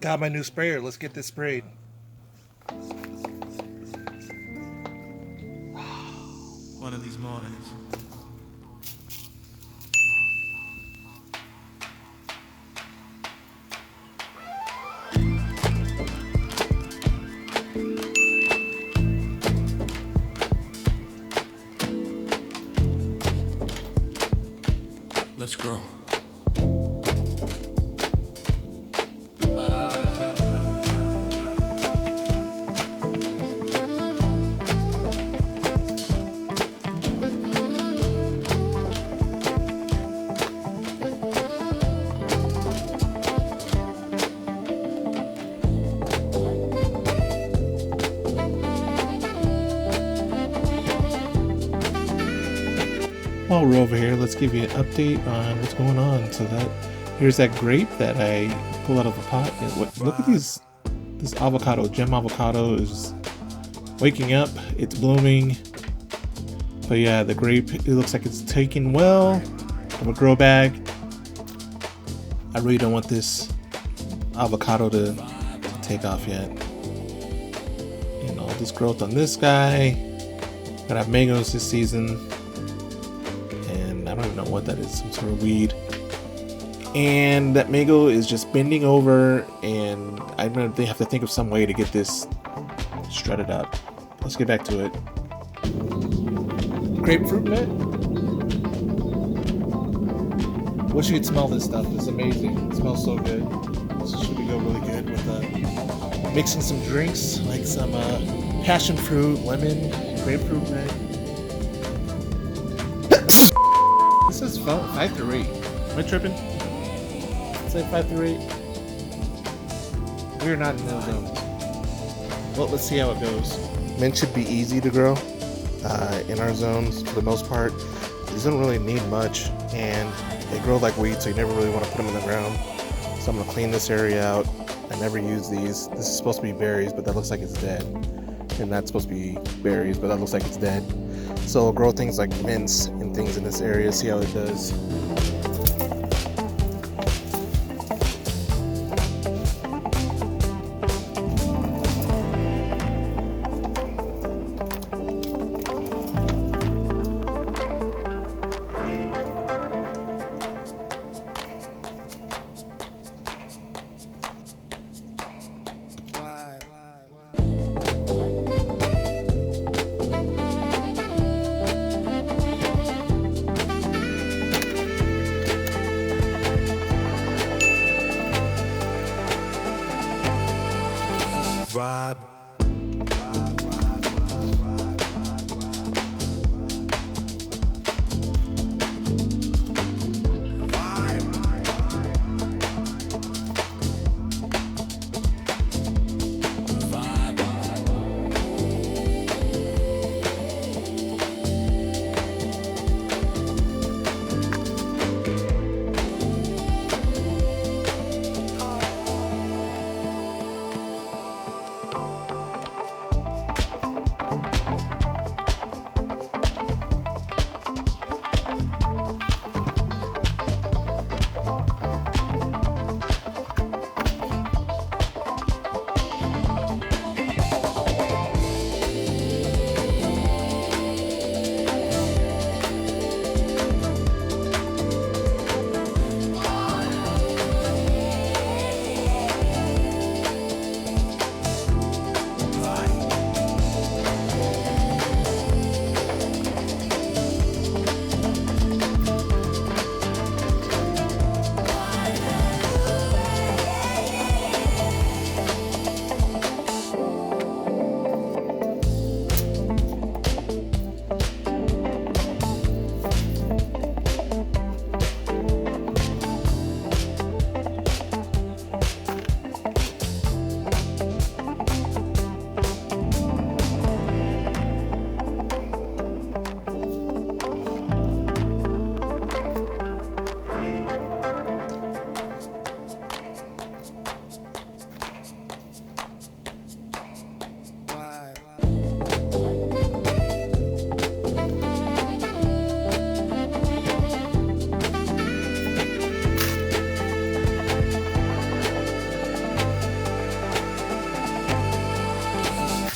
Got my new sprayer. Let's get this sprayed. One of these mornings. Let's grow. While we're over here, let's give you an update on what's going on. So here's that grape that I pulled out of a pot. Look at this avocado, gem avocado is waking up. It's blooming. But yeah, the grape, it looks like it's taking well from a grow bag. I really don't want this avocado to take off yet. You know, this growth on this guy. Gonna have mangoes this season. I don't even know what that is, some sort of weed. And that mango is just bending over, and I'm gonna have to think of some way to get this strutted up. Let's get back to it. Grapefruit nut? Wish you could smell this stuff. It's amazing. It smells so good. This should go really good with mixing some drinks, like some passion fruit, lemon, grapefruit nut. This is 5 through 8. Am I tripping? It's like 5 through 8. We're not in those zones. Well, let's see how it goes. Mint should be easy to grow in our zones for the most part. These don't really need much, and they grow like weeds, so you never really want to put them in the ground. So I'm going to clean this area out. I never use these. This is supposed to be berries, but that looks like it's dead. And that's supposed to be berries, but that looks like it's dead. So I'll grow things like mints and things in this area, see how it does. Vibe.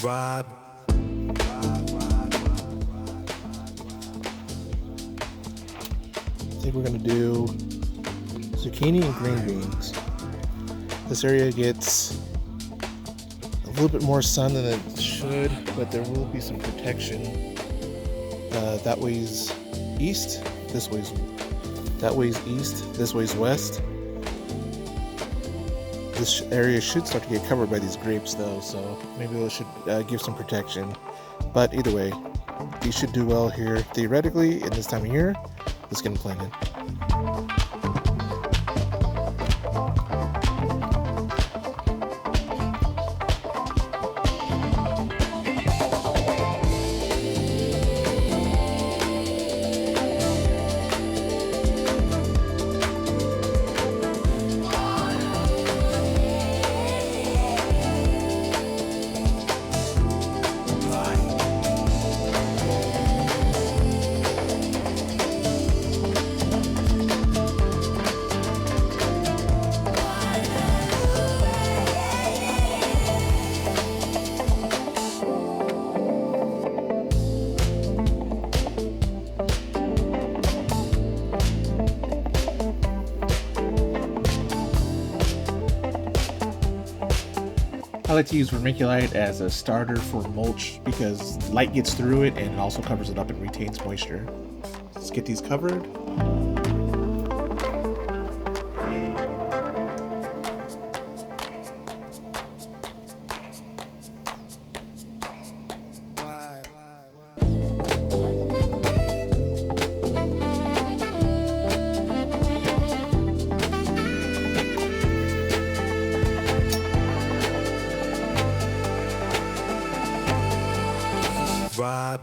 Vibe. I think we're gonna do zucchini and green beans. This area gets a little bit more sun than it should, but there will be some protection. That way's east, that way's east, this way's west. This area should start to get covered by these grapes though, so maybe those should give some protection. But either way, these should do well here. Theoretically, in this time of year, let's get them planted. I like to use vermiculite as a starter for mulch because light gets through it and it also covers it up and retains moisture. Let's get these covered. Vibe.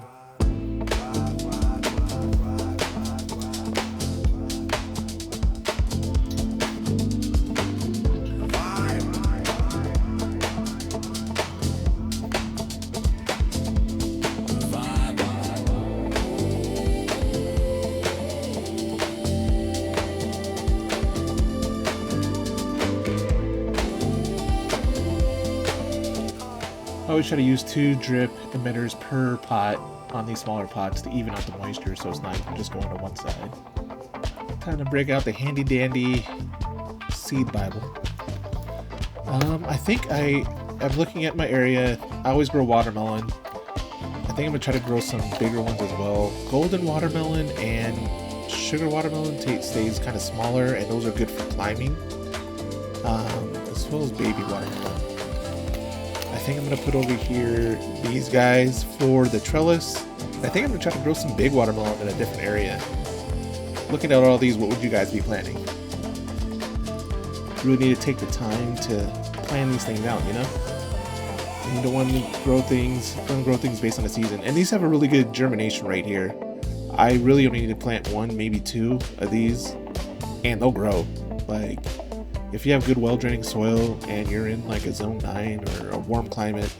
I always try to use 2 drip emitters per pot on these smaller pots to even out the moisture so it's not even just going to one side. Time to break out the handy dandy seed Bible. I think I'm looking at my area. I always grow watermelon. I think I'm gonna try to grow some bigger ones as well. Golden watermelon and sugar watermelon stays kind of smaller, and those are good for climbing, as well as baby watermelon. I think I'm gonna put over here these guys for the trellis. I think I'm gonna try to grow some big watermelon in a different area. Looking at all these, what would you guys be planting? You really need to take the time to plan these things out, you know? And you don't want to grow things based on the season. And these have a really good germination rate here. I really only need to plant 1, maybe 2 of these, and they'll grow. Like, if you have good well-draining soil and you're in like a zone 9 or a warm climate,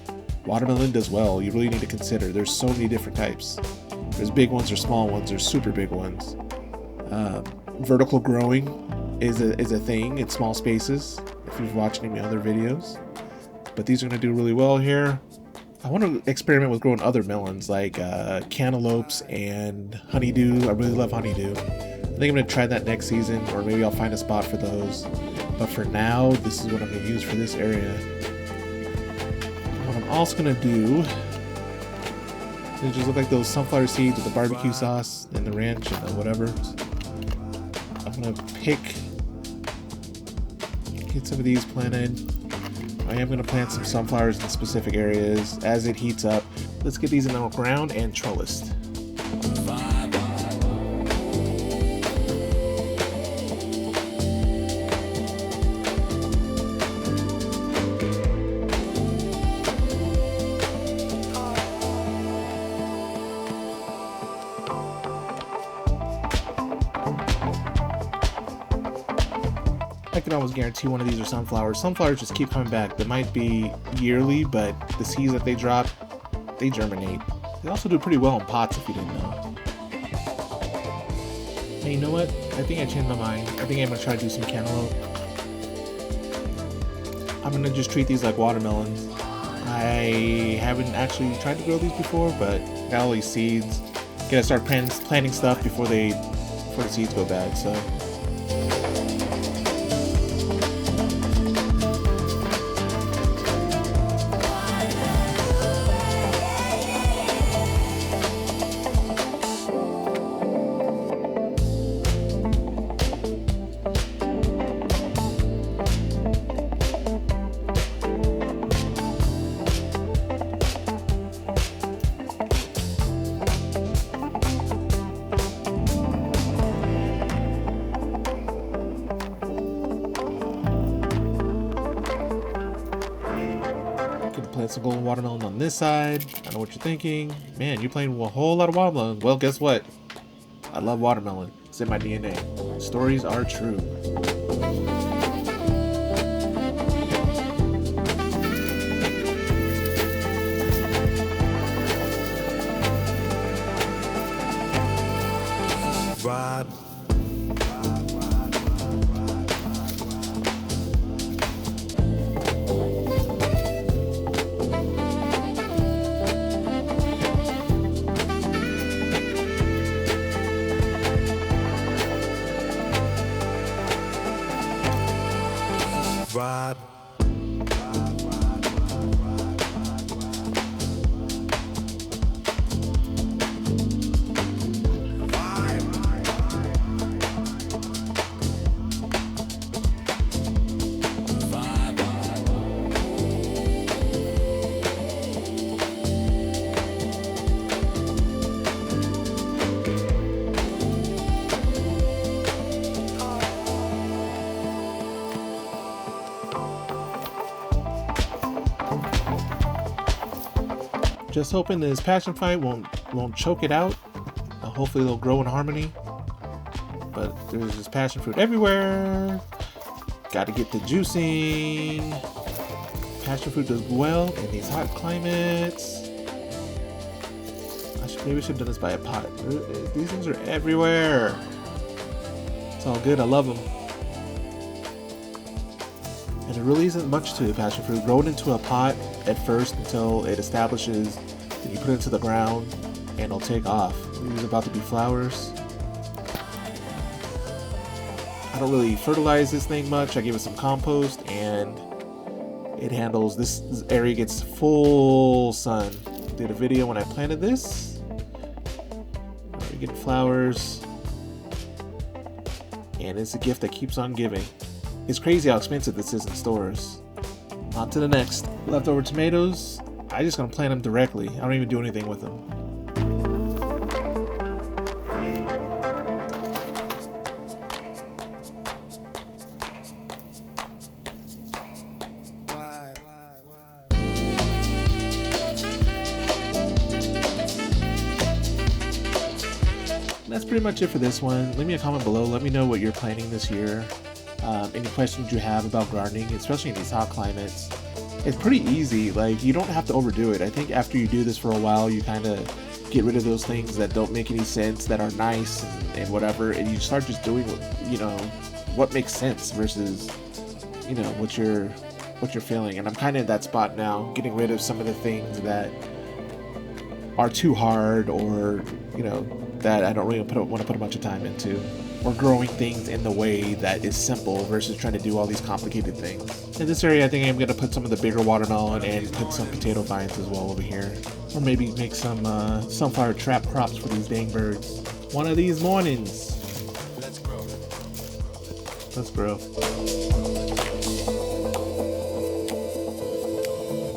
watermelon does well. You really need to consider. There's so many different types. There's big ones, there's small ones, there's super big ones. Vertical growing is a thing in small spaces, if you've watched any of my other videos. But these are going to do really well here. I want to experiment with growing other melons like cantaloupes and honeydew. I really love honeydew. I think I'm going to try that next season, or maybe I'll find a spot for those. But for now, this is what I'm going to use for this area. What I'm also going to do, they just look like those sunflower seeds with the barbecue sauce and the ranch and the whatever. I'm going to get some of these planted. I am going to plant some sunflowers in specific areas as it heats up. Let's get these in the ground and trellised. I can always guarantee one of these are sunflowers. Sunflowers just keep coming back. They might be yearly, but the seeds that they drop, they germinate. They also do pretty well in pots, if you didn't know. Hey, you know what? I think I changed my mind. I think I'm going to try to do some cantaloupe. I'm going to just treat these like watermelons. I haven't actually tried to grow these before, but got all these seeds. Gotta start planting stuff before the seeds go bad. So. Plant some golden watermelon on this side. I know what you're thinking. Man, you're playing a whole lot of watermelon. Well, guess what? I love watermelon. It's in my DNA. Stories are true. Vibe. Vibe. Just hoping this passion fruit won't choke it out. Hopefully they'll grow in harmony. But there's this passion fruit everywhere. Got to get the juicing. Passion fruit does well in these hot climates. Maybe I should have done this by a pot. These things are everywhere. It's all good. I love them. And there really isn't much to passion fruit. Grow it into a pot at first until it establishes. Then you put it into the ground and it'll take off. These are about to be flowers. I don't really fertilize this thing much. I give it some compost and it handles this area gets full sun. Did a video when I planted this. You get flowers. And it's a gift that keeps on giving. It's crazy how expensive this is in stores. On to the next. Leftover tomatoes. I'm just gonna plant them directly. I don't even do anything with them. That's pretty much it for this one. Leave me a comment below. Let me know what you're planning this year. Any questions you have about gardening, especially in these hot climates. It's pretty easy. Like, you don't have to overdo it. I think after you do this for a while, you kind of get rid of those things that don't make any sense, that are nice and whatever, and you start just doing, you know, what makes sense versus, you know, what you're feeling. And I'm kind of at that spot now, getting rid of some of the things that are too hard, or, you know, that I don't really want to put a bunch of time into. Or growing things in the way that is simple versus trying to do all these complicated things. In this area, I think I'm going to put some of the bigger watermelon and put some potato vines as well over here. Or maybe make some sunflower trap crops for these dang birds. One of these mornings. Let's grow. Let's grow.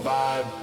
Vibe.